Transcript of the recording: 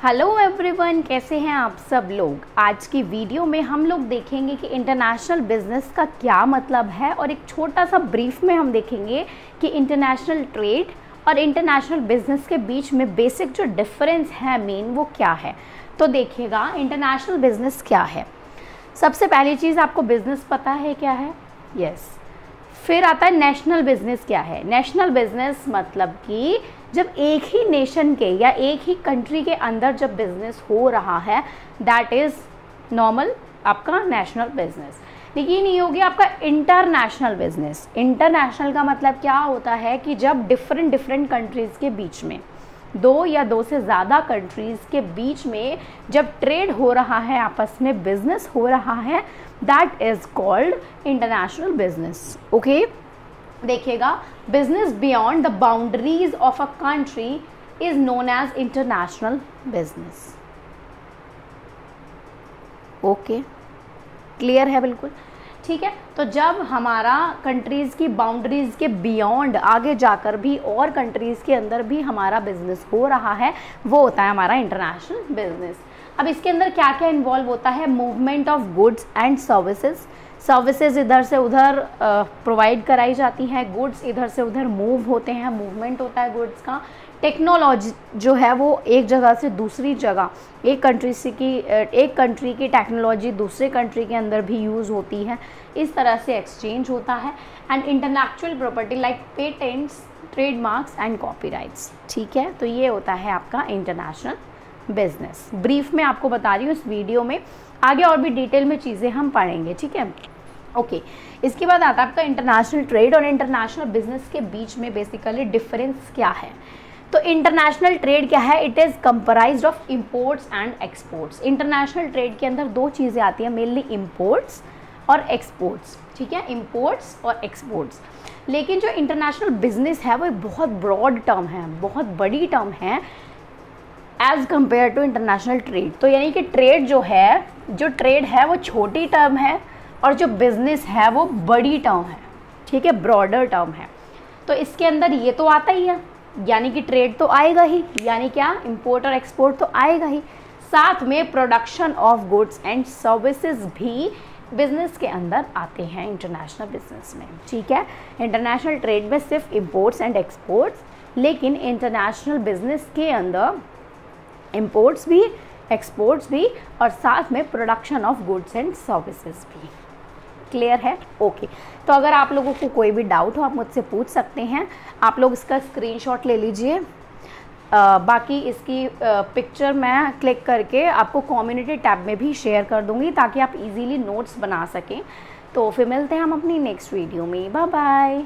Hello everyone, कैसे हैं आप सब लोग। आज की वीडियो में हम लोग देखेंगे कि इंटरनेशनल बिजनेस का क्या मतलब है और एक छोटा सा ब्रीफ में हम देखेंगे कि इंटरनेशनल ट्रेड और इंटरनेशनल बिजनेस के बीच में बेसिक जो डिफरेंस है मेन वो क्या है। तो देखिएगा, इंटरनेशनल बिजनेस क्या है। सबसे पहली चीज़, आपको बिजनेस पता है क्या है? यस। फिर आता है नेशनल बिजनेस क्या है। नेशनल बिजनेस मतलब कि जब एक ही नेशन के या एक ही कंट्री के अंदर जब बिजनेस हो रहा है, दैट इज़ नॉर्मल आपका नेशनल बिजनेस। लेकिन ये हो गया आपका इंटरनेशनल बिजनेस। इंटरनेशनल का मतलब क्या होता है कि जब डिफरेंट कंट्रीज़ के बीच में, दो या दो से ज़्यादा कंट्रीज़ के बीच में जब ट्रेड हो रहा है, आपस में बिजनेस हो रहा है, that is called international business. Okay, देखिएगा, business beyond the boundaries of a country is known as international business. Okay, clear है? बिल्कुल ठीक है। तो जब हमारा कंट्रीज़ की बाउंड्रीज़ के बियॉन्ड आगे जाकर भी और कंट्रीज़ के अंदर भी हमारा बिजनेस हो रहा है, वो होता है हमारा इंटरनेशनल बिजनेस। अब इसके अंदर क्या क्या इन्वॉल्व होता है? Movement of goods and services. Services इधर से उधर प्रोवाइड कराई जाती हैं, गुड्स इधर से उधर मूव होते हैं, मूवमेंट होता है गुड्स का। टेक्नोलॉजी जो है वो एक जगह से दूसरी जगह, एक कंट्री की टेक्नोलॉजी दूसरे कंट्री के अंदर भी यूज़ होती है, इस तरह से एक्सचेंज होता है। And intellectual property like patents, trademarks and copyrights. ठीक है, तो ये होता है आपका इंटरनेशनल बिजनेस। ब्रीफ में आपको बता रही हूँ इस वीडियो में, आगे और भी डिटेल में चीज़ें हम पढ़ेंगे। ठीक है, ओके। इसके बाद आता है आपका इंटरनेशनल ट्रेड और इंटरनेशनल बिजनेस के बीच में बेसिकली डिफरेंस क्या है। तो इंटरनेशनल ट्रेड क्या है? It is comprised of imports and exports. International trade के अंदर दो चीज़ें आती हैं मेनली, इंपोर्ट्स और एक्सपोर्ट्स। ठीक है, इंपोर्ट्स और एक्सपोर्ट्स। लेकिन जो इंटरनेशनल बिजनेस है वो एक बहुत ब्रॉड टर्म है, बहुत बड़ी टर्म है as compare to international trade. तो यानी कि ट्रेड है वो छोटी टर्म है और जो बिजनेस है वो बड़ी टर्म है। ठीक है, ब्रॉडर टर्म है। तो इसके अंदर ये तो आता ही है, यानी कि ट्रेड तो आएगा ही, यानी क्या, इंपोर्ट और एक्सपोर्ट तो आएगा ही। साथ में production of goods and services भी बिजनेस के अंदर आते हैं इंटरनेशनल बिजनेस में। ठीक है, इंटरनेशनल ट्रेड में सिर्फ इंपोर्ट्स एंड एक्सपोर्ट्स, लेकिन इंटरनेशनल बिजनेस के अंदर इंपोर्ट्स भी, एक्सपोर्ट्स भी और साथ में production of goods and services भी। क्लियर है? ओके। तो अगर आप लोगों को कोई भी डाउट हो आप मुझसे पूछ सकते हैं। आप लोग इसका स्क्रीनशॉट ले लीजिए। बाकी इसकी पिक्चर मैं क्लिक करके आपको कम्युनिटी टैब में भी शेयर कर दूंगी ताकि आप इजीली नोट्स बना सकें। तो फिर मिलते हैं हम अपनी नेक्स्ट वीडियो में। Bye bye.